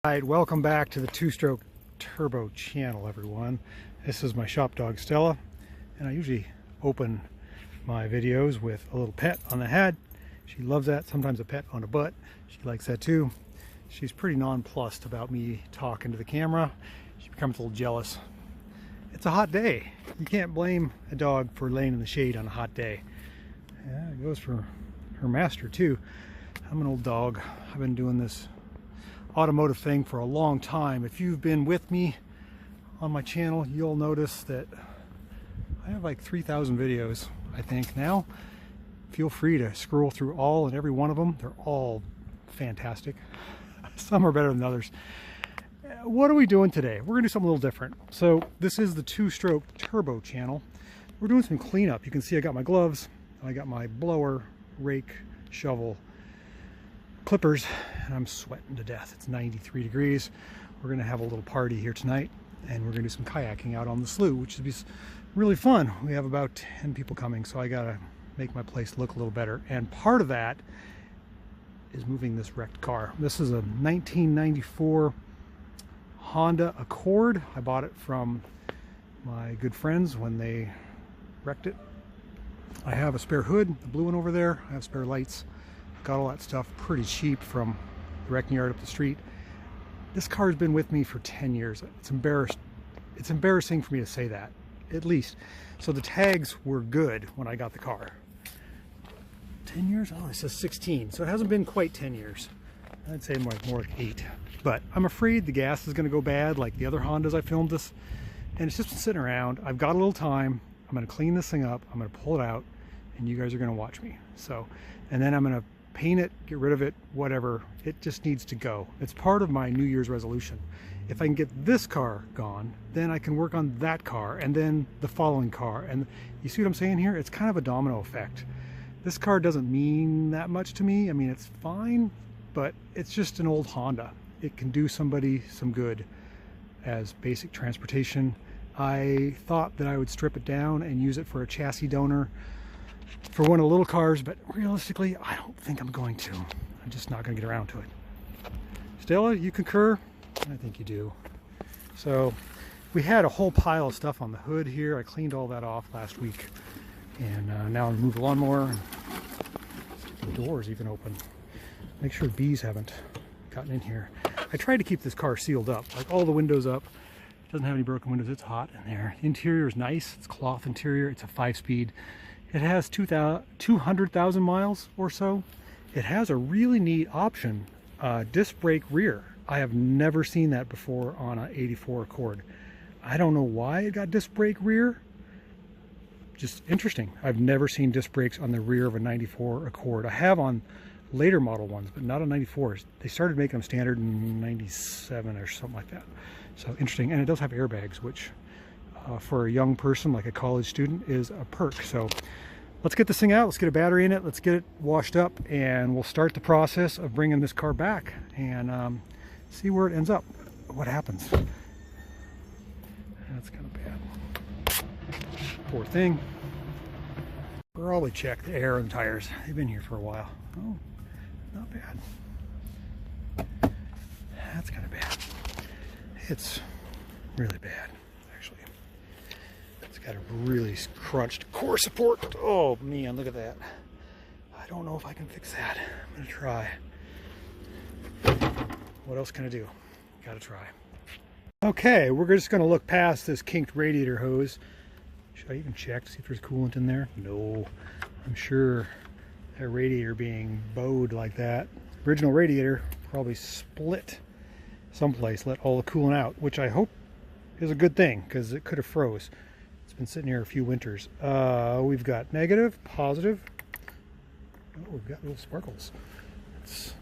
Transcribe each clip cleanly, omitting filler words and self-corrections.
Alright, welcome back to the two-stroke turbo channel, everyone. This is my shop dog Stella, and I usually open my videos with a little pet on the head. She loves that. Sometimes a pet on the butt. She likes that too. She's pretty nonplussed about me talking to the camera. She becomes a little jealous. It's a hot day. You can't blame a dog for laying in the shade on a hot day. Yeah, it goes for her master too. I'm an old dog. I've been doing this automotive thing for a long time. If you've been with me on my channel, you'll notice that I have like 3,000 videos, I think, now. Feel free to scroll through all and every one of them. They're all fantastic. Some are better than others. What are we doing today? We're gonna do something a little different. So this is the two-stroke turbo channel. We're doing some cleanup. You can see I got my gloves, I got my blower, rake, shovel, clippers, and I'm sweating to death. It's 93 degrees. We're gonna have a little party here tonight, and we're gonna do some kayaking out on the slough, which would be really fun. We have about 10 people coming, so I gotta make my place look a little better. And part of that is moving this wrecked car. This is a 1994 Honda Accord. I bought it from my good friends when they wrecked it. I have a spare hood, the blue one over there. I have spare lights. Got all that stuff pretty cheap from the wrecking yard up the street. This car's been with me for 10 years. It's embarrassing for me to say that, at least. So the tags were good when I got the car. 10 years? Oh, it says 16. So it hasn't been quite 10 years. I'd say more like 8. But I'm afraid the gas is going to go bad like the other Hondas I filmed this. And it's just been sitting around. I've got a little time. I'm going to clean this thing up. I'm going to pull it out. And you guys are going to watch me. So, and then I'm going to paint it, get rid of it, whatever. It just needs to go. It's part of my New Year's resolution. If I can get this car gone, then I can work on that car and then the following car. And you see what I'm saying here? It's kind of a domino effect. This car doesn't mean that much to me. I mean, it's fine, but it's just an old Honda. It can do somebody some good as basic transportation. I thought that I would strip it down and use it for a chassis donor for one of the little cars, but realistically, I don't think I'm going to. I'm just not going to get around to it. Stella, you concur? I think you do. So we had a whole pile of stuff on the hood here. I cleaned all that off last week, and now I moved the lawnmower. And the door's even open. Make sure bees haven't gotten in here. I tried to keep this car sealed up, like all the windows up. It doesn't have any broken windows. It's hot in there. The interior is nice. It's cloth interior. It's a 5-speed. It has 200,000 miles or so. It has a really neat option, disc brake rear. I have never seen that before on an 84 Accord. I don't know why it got disc brake rear. Just interesting. I've never seen disc brakes on the rear of a 94 Accord. I have on later model ones, but not on 94s. They started making them standard in 97 or something like that. So interesting. And it does have airbags, which for a young person like a college student is a perk. So let's get this thing out. Let's get a battery in it. Let's get it washed up, and we'll start the process of bringing this car back and see where it ends up, what happens. That's kind of bad. Poor thing. Probably check the air and tires. They've been here for a while. Oh, not bad. That's kind of bad. It's really bad, actually. It's got a really crunched core support. Oh man, look at that. I don't know if I can fix that. I'm gonna try. What else can I do? Gotta try. Okay, we're just gonna look past this kinked radiator hose. Should I even check to see if there's coolant in there? No. I'm sure that radiator being bowed like that, original radiator probably split someplace, let all the coolant out, which I hope is a good thing because it could have froze. It's been sitting here a few winters. We've got negative, positive. Oh, we've got little sparkles. It's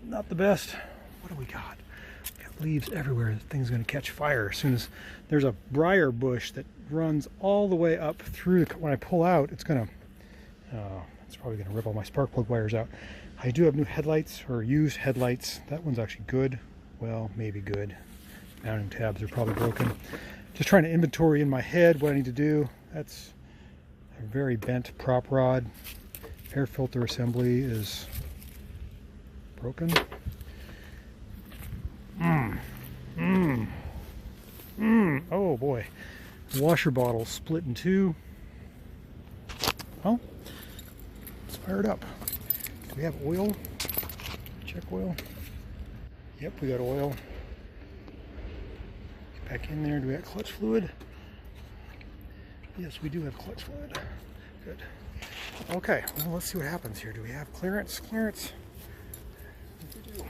not the best. What do we got? We've got leaves everywhere. The thing's going to catch fire as soon as there's a briar bush that runs all the way up through. When I pull out, it's going to, it's probably going to rip all my spark plug wires out. I do have new headlights, or used headlights. That one's actually good. Well, maybe good. Mounting tabs are probably broken. Just trying to inventory in my head what I need to do. That's a very bent prop rod. Air filter assembly is broken. Oh boy. Washer bottle split in two. Well, let's fire it up. Do we have oil? Check oil. Yep, we got oil. Get back in there. Do we have clutch fluid? Yes, we do have clutch fluid. Good. Okay, well, let's see what happens here. Do we have clearance? Clearance. I think we do.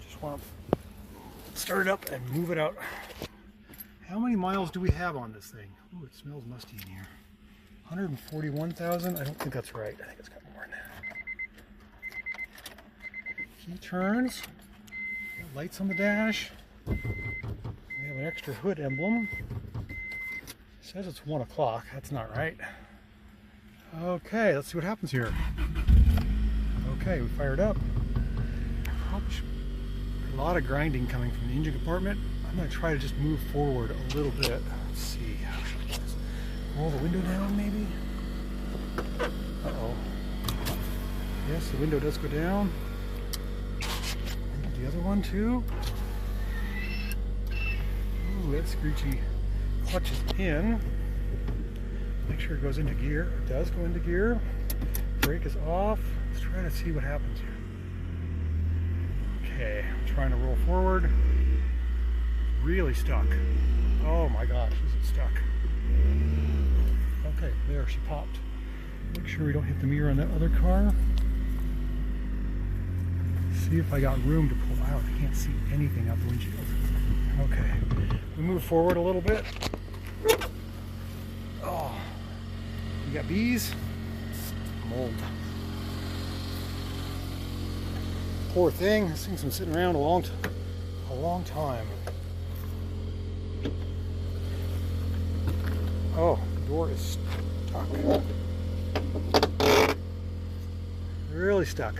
Just want to start it up and move it out. How many miles do we have on this thing? Ooh, it smells musty in here. 141,000? I don't think that's right. I think it's got more than that. Key turns. Lights on the dash. We have an extra hood emblem. It says it's 1 o'clock. That's not right. Okay, let's see what happens here. Okay, we fired up. A lot of grinding coming from the engine compartment. I'm going to try to just move forward a little bit. Let's see. How should I do this? Roll the window down, maybe? Uh-oh. Yes, the window does go down. And the other one, too. Ooh, that screechy clutch is in. Make sure it goes into gear. It does go into gear. Brake is off. Let's try to see what happens here. Okay, I'm trying to roll forward. Really stuck. Oh my gosh, is it stuck? Okay, there, she popped. Make sure we don't hit the mirror on that other car. See if I got room to pull out. I can't see anything out the windshield. Okay, we move forward a little bit. Oh, we got bees. Mold. Poor thing. This thing's been sitting around a long time. Oh, the door is stuck. Really stuck.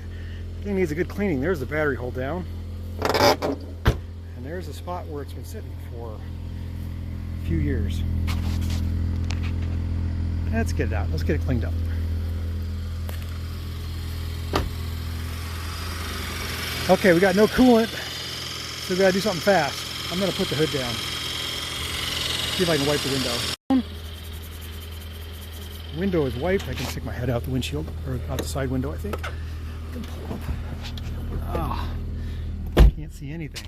The thing needs a good cleaning. There's the battery hold down. And there's a spot where it's been sitting for a few years. Let's get it out. Let's get it cleaned up. Okay, we got no coolant, so we gotta do something fast. I'm gonna put the hood down. See if I can wipe the window. Window is wiped. I can stick my head out the windshield, or out the side window, I think. I can pull up. Ah, can't see anything.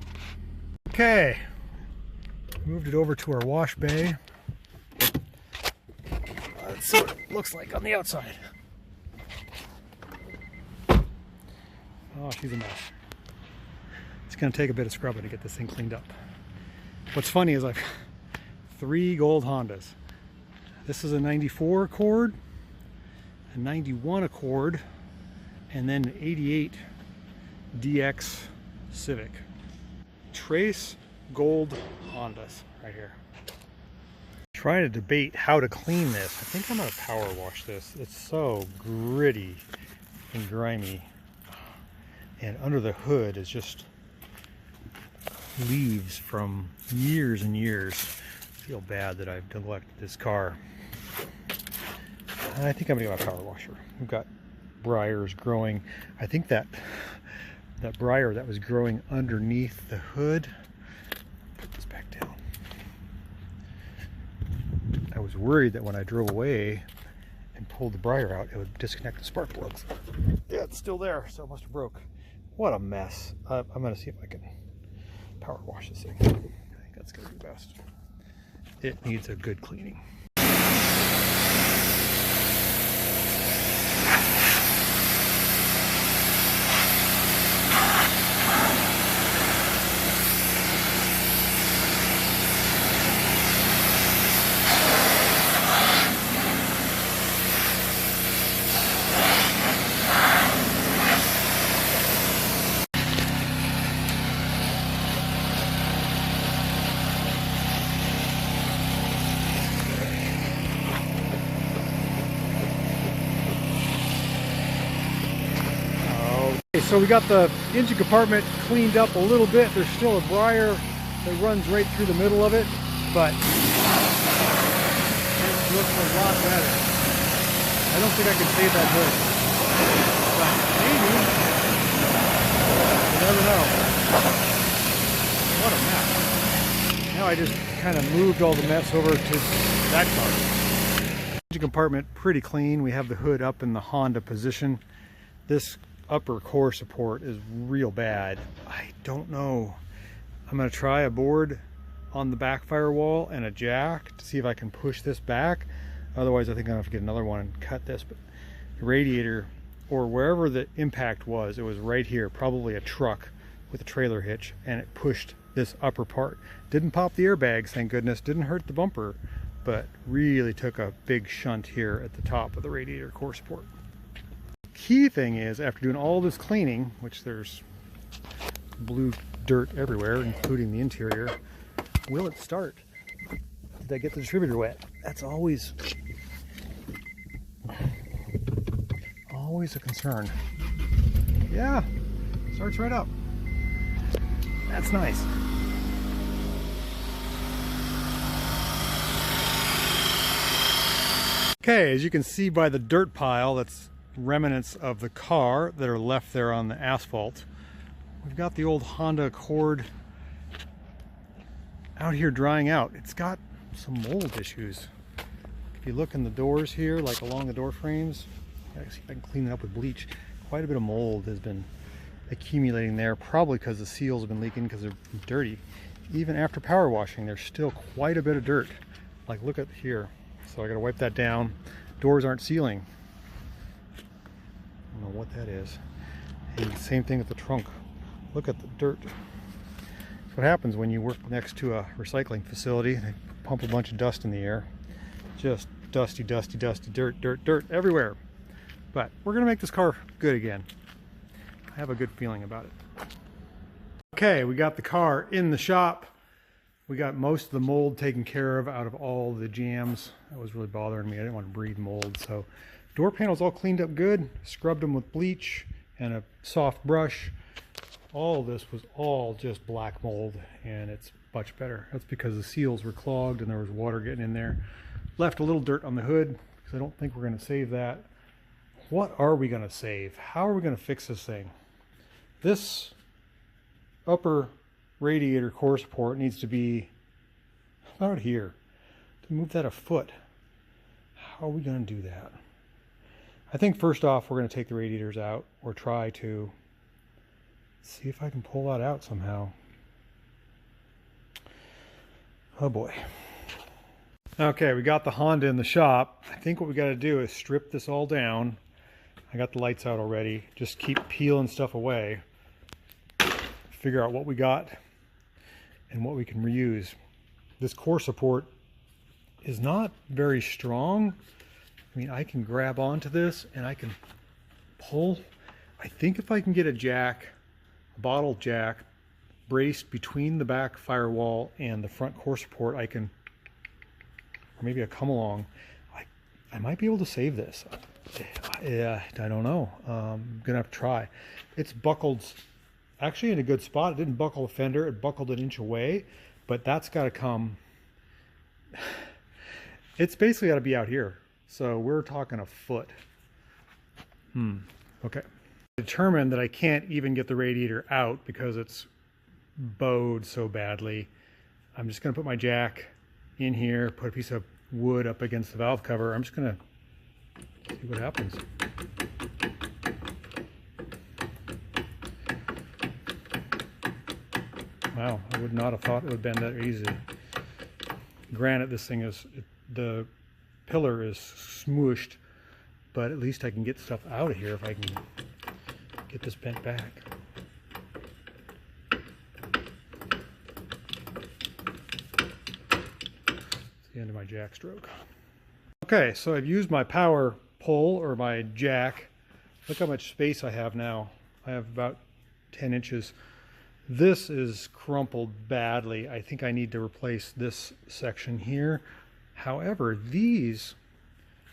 Okay, moved it over to our wash bay. Let's see what it looks like on the outside. Oh, she's a mess. It's going to take a bit of scrubbing to get this thing cleaned up. What's funny is I've 3 gold Hondas. This is a 94 Accord, a 91 Accord, and then an 88 DX Civic. Trace gold Hondas right here. Trying to debate how to clean this. I think I'm going to power wash this. It's so gritty and grimy. And under the hood is just leaves from years and years. I feel bad that I've neglected this car. I think I'm gonna get my power washer. We've got briars growing. I think that briar that was growing underneath the hood. Put this back down. I was worried that when I drove away and pulled the briar out, it would disconnect the spark plugs. Yeah, it's still there, so it must have broke. What a mess. I'm going to see if I can power wash this thing. I think that's going to be best. It needs a good cleaning. So we got the engine compartment cleaned up a little bit. There's still a briar that runs right through the middle of it, but it looks a lot better. I don't think I can save that hood, but maybe. You never know. What a mess. how I just kind of moved all the mess over to that car. Engine compartment pretty clean. We have the hood up in the Honda position. This upper core support is real bad. I don't know. I'm going to try a board on the back firewall and a jack to see if I can push this back. Otherwise I think I'm going to have to get another one and cut this. But the radiator, or wherever the impact was, it was right here, probably a truck with a trailer hitch, and it pushed this upper part. Didn't pop the airbags, thank goodness, didn't hurt the bumper, but really took a big shunt here at the top of the radiator core support. Key thing is, after doing all this cleaning, which there's blue dirt everywhere, including the interior, will it start? Did I get the distributor wet? That's always a concern. Yeah, starts right up. That's nice. Okay, as you can see by the dirt pile, that's remnants of the car that are left there on the asphalt. We've got the old Honda Accord out here drying out. It's got some mold issues. If you look in the doors here, like along the door frames, I see if I can clean it up with bleach. Quite a bit of mold has been accumulating there, probably because the seals have been leaking because they're dirty. Even after power washing, there's still quite a bit of dirt. Like, look at here. So I gotta wipe that down. Doors aren't sealing. I don't know what that is. And same thing with the trunk. Look at the dirt. That's what happens when you work next to a recycling facility. They pump a bunch of dust in the air. Just dusty, dusty, dusty, dirt, dirt, dirt everywhere. But we're gonna make this car good again. I have a good feeling about it. Okay, we got the car in the shop. We got most of the mold taken care of out of all the jams. That was really bothering me. I didn't want to breathe mold. So door panels all cleaned up good. Scrubbed them with bleach and a soft brush. All of this was all just black mold, and it's much better. That's because the seals were clogged and there was water getting in there. Left a little dirt on the hood because I don't think we're going to save that. What are we going to save? How are we going to fix this thing? This upper radiator core support needs to be about here. To move that a foot, how are we going to do that? I think first off we're going to take the radiators out, or try to see if I can pull that out somehow. Oh boy. Okay, we got the Honda in the shop. I think what we got to do is strip this all down. I got the lights out already. Just keep peeling stuff away. Figure out what we got and what we can reuse. This core support is not very strong. I mean, I can grab onto this and I can pull. I think if I can get a jack, a bottle jack, braced between the back firewall and the front core support, I can, or maybe a come along, I might be able to save this. Yeah, I don't know. I'm gonna have to try. It's buckled actually in a good spot. It didn't buckle the fender, it buckled an inch away, but that's got to come. It's basically got to be out here. So we're talking a foot. Okay. I determined that I can't even get the radiator out because it's bowed so badly. I'm just going to put my jack in here, put a piece of wood up against the valve cover. I'm just going to see what happens. Wow, I would not have thought it would bend that easy. Granted, this thing is, the pillar is smooshed, but at least I can get stuff out of here if I can get this bent back. It's the end of my jack stroke. Okay, so I've used my power pole or my jack. Look how much space I have now. I have about 10 inches. This is crumpled badly. I think I need to replace this section here. However, these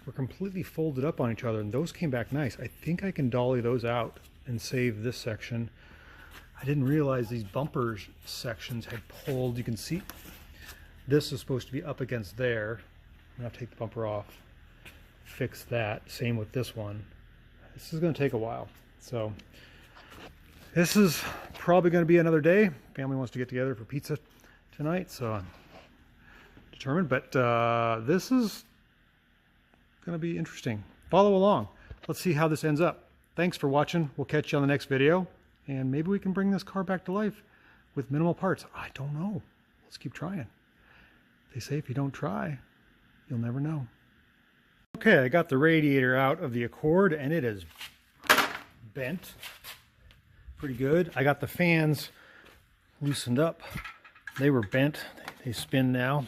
were completely folded up on each other and those came back nice. I think I can dolly those out and save this section. I didn't realize these bumper sections had pulled. You can see this is supposed to be up against there. I'm gonna take the bumper off, fix that. Same with this one. This is gonna take a while. So this is probably going to be another day. Family wants to get together for pizza tonight, so determine, but this is going to be interesting. Follow along. Let's see how this ends up. Thanks for watching. We'll catch you on the next video, and maybe we can bring this car back to life with minimal parts. I don't know. Let's keep trying. They say if you don't try, you'll never know. Okay, I got the radiator out of the Accord, and it is bent pretty good. I got the fans loosened up. They were bent. They spin now.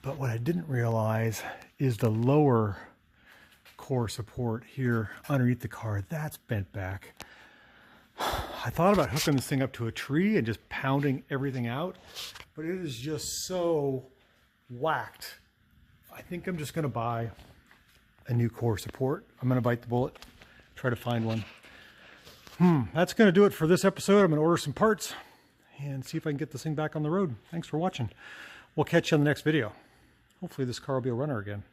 But what I didn't realize is the lower core support here underneath the car, that's bent back. I thought about hooking this thing up to a tree and just pounding everything out, but it is just so whacked. I think I'm just going to buy a new core support. I'm going to bite the bullet, try to find one. That's going to do it for this episode. I'm going to order some parts and see if I can get this thing back on the road. Thanks for watching. We'll catch you on the next video. Hopefully this car will be a runner again.